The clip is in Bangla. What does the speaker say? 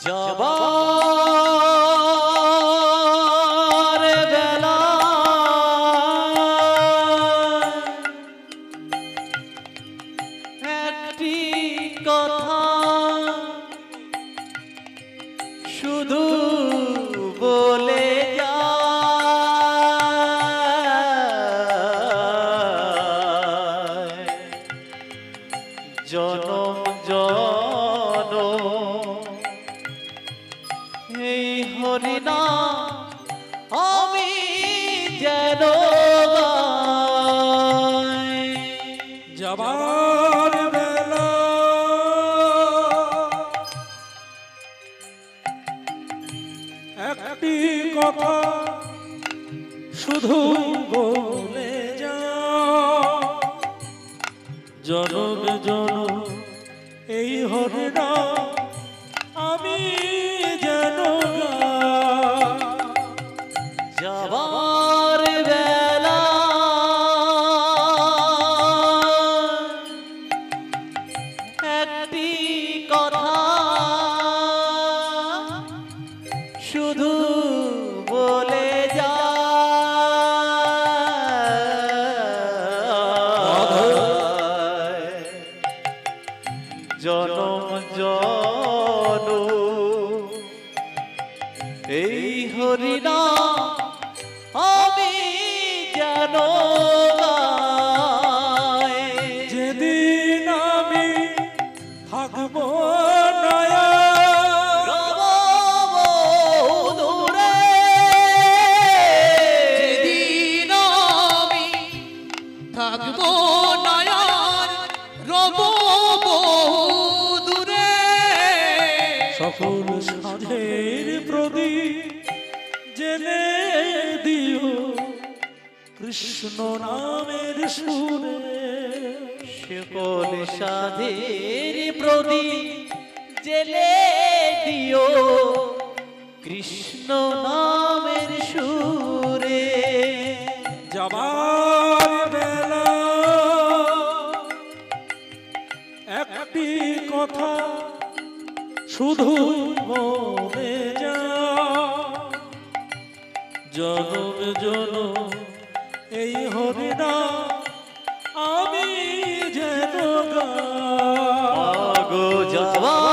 যাবার বেলা একটি কথা শুধু বলে যায়, জনম জনম এই হরিনাম আমি যেন গাই। যাবার বেলা একটি কথা শুধু বলে যাও, জনম জনম এই হরিনাম আমি যেন গাই। যাবার বেলা একটি কথা শুধু বলে যায়, জনম জনম এই হরিনাম আমি যেন গাই। যেদিন আমি থাকবো নয়া রব দূরে, যেদিন আমি থাকবো নয়ন রব দূরে, সকল সাধের প্রদীপ জেনে দিও কৃষ্ণ নামের সুরে। সকল সাধের প্রদীপ জেলে দিও কৃষ্ণ নামের সুরে। যাবার বেলা একটি কথা শুধু মনে যা, জনম জনম এই হরিনাম আমি যেন গাই। আগো যাওয়া